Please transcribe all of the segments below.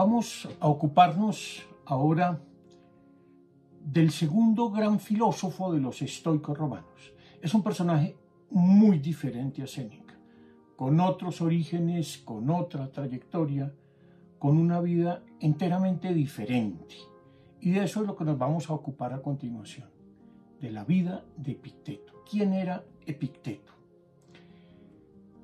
Vamos a ocuparnos ahora del segundo gran filósofo de los estoicos romanos. Es un personaje muy diferente a Séneca, con otros orígenes, con otra trayectoria, con una vida enteramente diferente. Y de eso es lo que nos vamos a ocupar a continuación, de la vida de Epicteto. ¿Quién era Epicteto?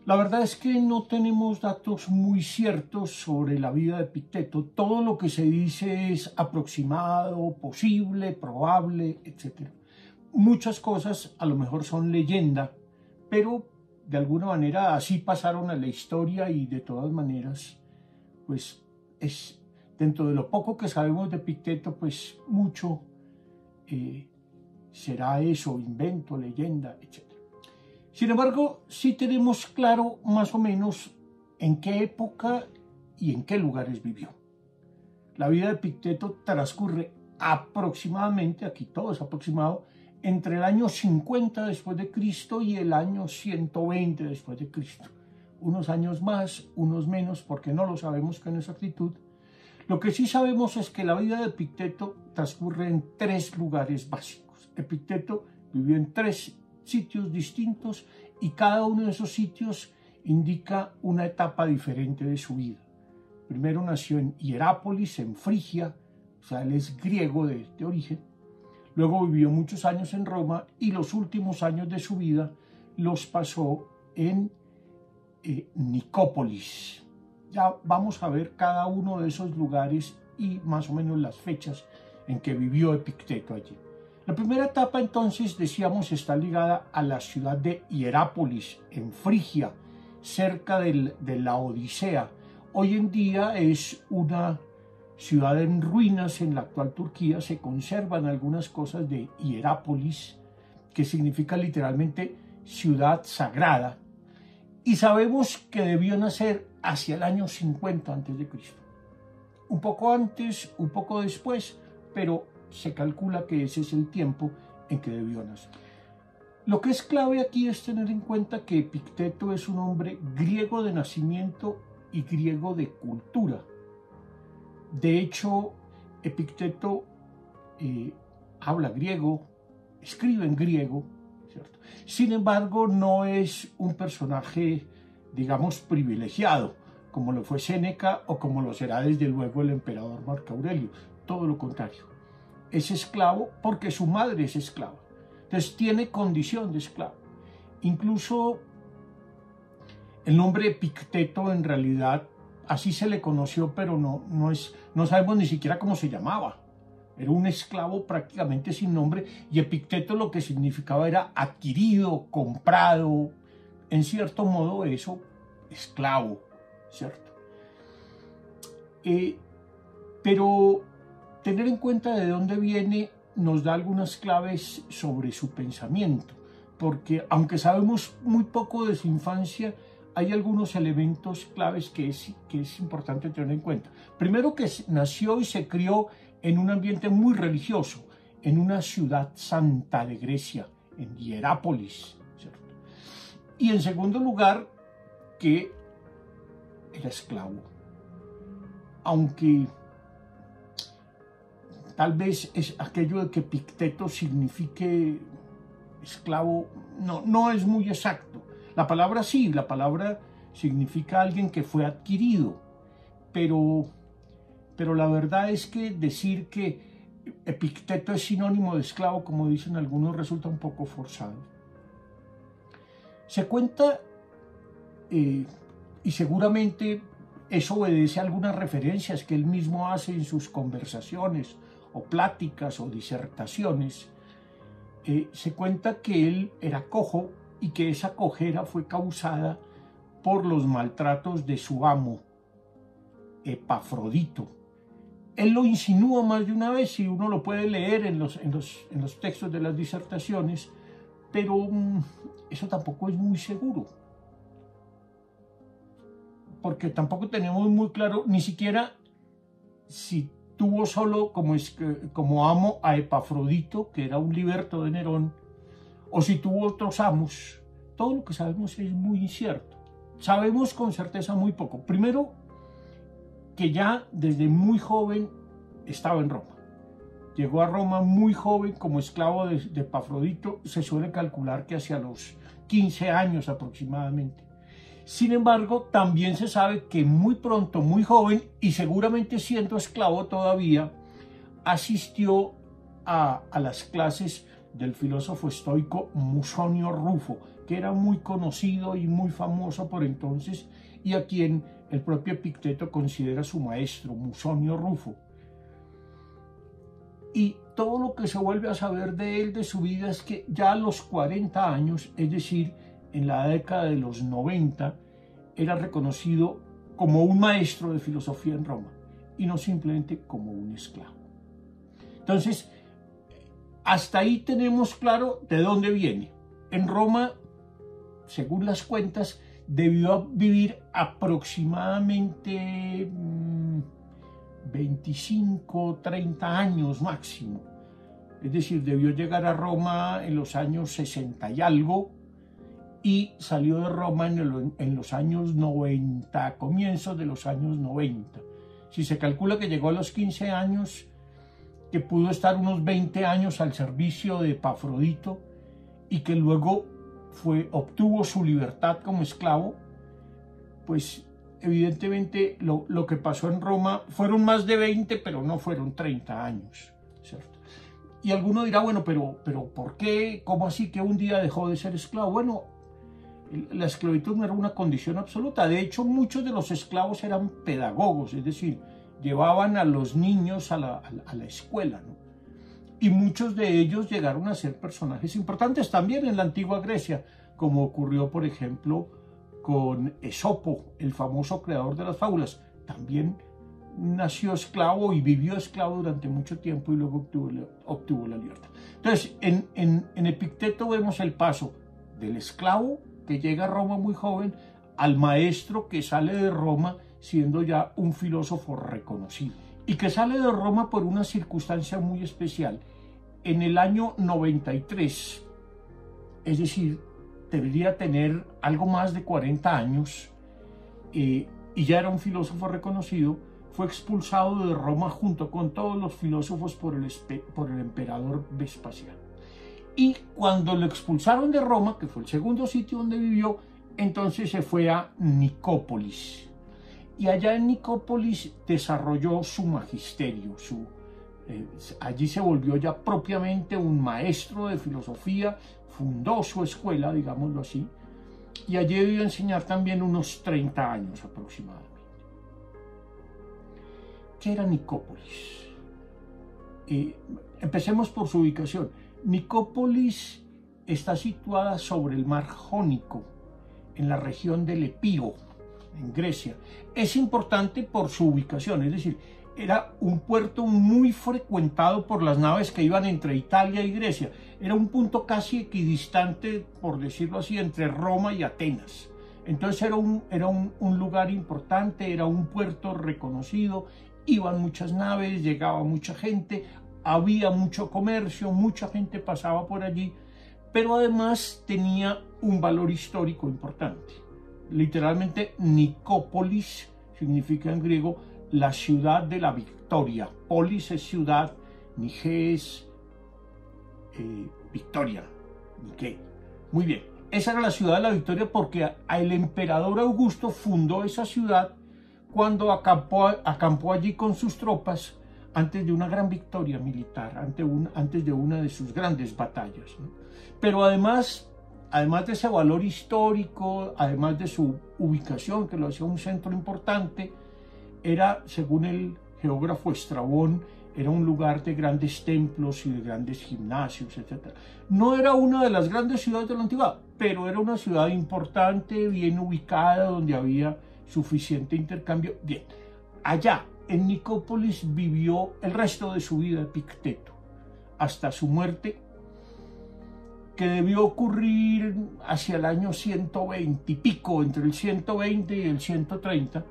La verdad es que no tenemos datos muy ciertos sobre la vida de Epicteto. Todo lo que se dice es aproximado, posible, probable, etc. Muchas cosas a lo mejor son leyenda, pero de alguna manera así pasaron a la historia y de todas maneras, pues es dentro de lo poco que sabemos de Epicteto, pues mucho será eso, invento, leyenda, etc. Sin embargo, sí tenemos claro más o menos en qué época y en qué lugares vivió. La vida de Epicteto transcurre aproximadamente, aquí todo es aproximado, entre el año 50 después de Cristo y el año 120 después de Cristo. Unos años más, unos menos, porque no lo sabemos con exactitud. Lo que sí sabemos es que la vida de Epicteto transcurre en tres lugares básicos. Epicteto vivió en tres sitios distintos y cada uno de esos sitios indica una etapa diferente de su vida. Primero nació en Hierápolis, en Frigia, o sea, él es griego de origen. Luego vivió muchos años en Roma y los últimos años de su vida los pasó en Nicópolis. Ya vamos a ver cada uno de esos lugares y más o menos las fechas en que vivió Epicteto allí. La primera etapa entonces, decíamos, está ligada a la ciudad de Hierápolis, en Frigia, cerca de la Odisea. Hoy en día es una ciudad en ruinas en la actual Turquía. Se conservan algunas cosas de Hierápolis, que significa literalmente ciudad sagrada. Y sabemos que debió nacer hacia el año 50 a.C. Un poco antes, un poco después, pero se calcula que ese es el tiempo en que debió nacer. Lo que es clave aquí es tener en cuenta que Epicteto es un hombre griego de nacimiento y griego de cultura. De hecho, Epicteto habla griego, escribe en griego, ¿cierto? Sin embargo, no es un personaje, digamos, privilegiado, como lo fue Séneca o como lo será desde luego el emperador Marco Aurelio. Todo lo contrario. Es esclavo porque su madre es esclava. Entonces tiene condición de esclavo. Incluso el nombre Epicteto en realidad así se le conoció, pero no sabemos ni siquiera cómo se llamaba. Era un esclavo prácticamente sin nombre y Epicteto lo que significaba era adquirido, comprado, en cierto modo eso, esclavo, ¿cierto? Pero tener en cuenta de dónde viene nos da algunas claves sobre su pensamiento, porque aunque sabemos muy poco de su infancia, hay algunos elementos claves que es importante tener en cuenta. Primero, que nació y se crió en un ambiente muy religioso, en una ciudad santa de Grecia, en Hierápolis, ¿cierto? Y en segundo lugar, que era esclavo, aunque tal vez es aquello de que Epicteto signifique esclavo, no es muy exacto. La palabra sí, la palabra significa alguien que fue adquirido, pero la verdad es que decir que Epicteto es sinónimo de esclavo, como dicen algunos, resulta un poco forzado. Se cuenta, y seguramente eso obedece a algunas referencias que él mismo hace en sus conversaciones, o pláticas, o disertaciones. Se cuenta que él era cojo y que esa cojera fue causada por los maltratos de su amo, Epafrodito. Él lo insinúa más de una vez y uno lo puede leer en los textos de las disertaciones, pero eso tampoco es muy seguro, porque tampoco tenemos muy claro ni siquiera si tuvo solo como amo a Epafrodito, que era un liberto de Nerón, o si tuvo otros amos. Todo lo que sabemos es muy incierto. Sabemos con certeza muy poco. Primero, que ya desde muy joven estaba en Roma. Llegó a Roma muy joven como esclavo de Epafrodito, se suele calcular que hacia los 15 años aproximadamente. Sin embargo, también se sabe que muy pronto, muy joven, y seguramente siendo esclavo todavía, asistió a las clases del filósofo estoico Musonio Rufo, que era muy conocido y muy famoso por entonces, y a quien el propio Epicteto considera su maestro, Musonio Rufo. Y todo lo que se vuelve a saber de él, de su vida, es que ya a los 40 años, es decir, en la década de los 90, era reconocido como un maestro de filosofía en Roma, y no simplemente como un esclavo. Entonces, hasta ahí tenemos claro de dónde viene. En Roma, según las cuentas, debió vivir aproximadamente 25, 30 años máximo. Es decir, debió llegar a Roma en los años 60 y algo, y salió de Roma en los años 90, comienzos de los años 90. Si se calcula que llegó a los 15 años, que pudo estar unos 20 años al servicio de Epafrodito y que luego obtuvo su libertad como esclavo, pues evidentemente lo que pasó en Roma fueron más de 20, pero no fueron 30 años, ¿cierto? Y alguno dirá, bueno, pero ¿por qué? ¿Cómo así que un día dejó de ser esclavo? Bueno, la esclavitud no era una condición absoluta. De hecho, muchos de los esclavos eran pedagogos, es decir, llevaban a los niños a la escuela, ¿no? Y muchos de ellos llegaron a ser personajes importantes también en la antigua Grecia, como ocurrió, por ejemplo, con Esopo, el famoso creador de las fábulas. También nació esclavo y vivió esclavo durante mucho tiempo y luego obtuvo la libertad. Entonces, en Epicteto vemos el paso del esclavo que llega a Roma muy joven al maestro que sale de Roma siendo ya un filósofo reconocido, y que sale de Roma por una circunstancia muy especial. En el año 93, es decir, debería tener algo más de 40 años, y ya era un filósofo reconocido, fue expulsado de Roma junto con todos los filósofos por el emperador Vespasiano. Y cuando lo expulsaron de Roma, que fue el segundo sitio donde vivió, entonces se fue a Nicópolis. Y allá en Nicópolis desarrolló su magisterio, allí se volvió ya propiamente un maestro de filosofía, fundó su escuela, digámoslo así, y allí debió enseñar también unos 30 años aproximadamente. ¿Qué era Nicópolis? Empecemos por su ubicación. Nicópolis está situada sobre el mar Jónico, en la región del Epiro, en Grecia. Es importante por su ubicación, es decir, era un puerto muy frecuentado por las naves que iban entre Italia y Grecia. Era un punto casi equidistante, por decirlo así, entre Roma y Atenas. Entonces era un lugar importante, era un puerto reconocido, iban muchas naves, llegaba mucha gente, había mucho comercio, mucha gente pasaba por allí, pero además tenía un valor histórico importante. Literalmente, Nicópolis significa en griego la ciudad de la victoria. Polis es ciudad, Nige es victoria. Nike. Muy bien, esa era la ciudad de la victoria porque el emperador Augusto fundó esa ciudad cuando acampó allí con sus tropas antes de una gran victoria militar, antes de una de sus grandes batallas, ¿no? Pero además de ese valor histórico, además de su ubicación, que lo hacía un centro importante, era, según el geógrafo Estrabón, era un lugar de grandes templos y de grandes gimnasios, etc. No era una de las grandes ciudades de la antigüedad, pero era una ciudad importante, bien ubicada, donde había suficiente intercambio. Bien, allá en Nicópolis vivió el resto de su vida Epicteto, hasta su muerte, que debió ocurrir hacia el año 120 y pico, entre el 120 y el 130.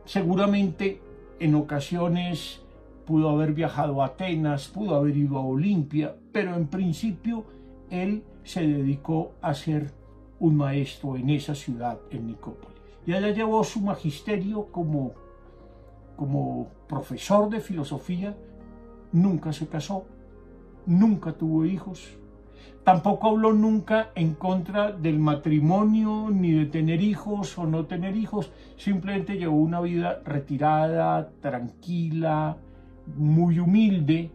Seguramente en ocasiones pudo haber viajado a Atenas, pudo haber ido a Olimpia, pero en principio él se dedicó a ser un maestro en esa ciudad, en Nicópolis. Y allá llevó su magisterio como como profesor de filosofía, nunca se casó, nunca tuvo hijos, tampoco habló nunca en contra del matrimonio, ni de tener hijos o no tener hijos, simplemente llevó una vida retirada, tranquila, muy humilde.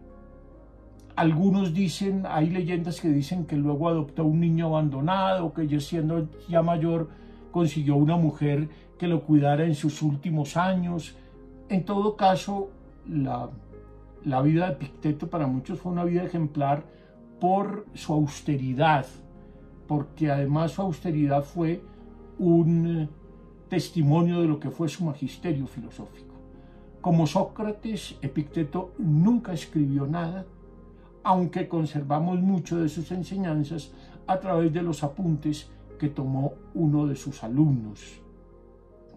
Algunos dicen, hay leyendas que dicen que luego adoptó un niño abandonado, que ya siendo ya mayor consiguió una mujer que lo cuidara en sus últimos años. En todo caso, la vida de Epicteto para muchos fue una vida ejemplar por su austeridad, porque además su austeridad fue un testimonio de lo que fue su magisterio filosófico. Como Sócrates, Epicteto nunca escribió nada, aunque conservamos mucho de sus enseñanzas a través de los apuntes que tomó uno de sus alumnos,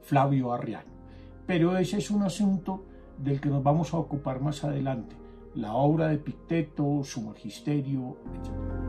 Flavio Arriano. Pero ese es un asunto del que nos vamos a ocupar más adelante, la obra de Epicteto, su magisterio, etc.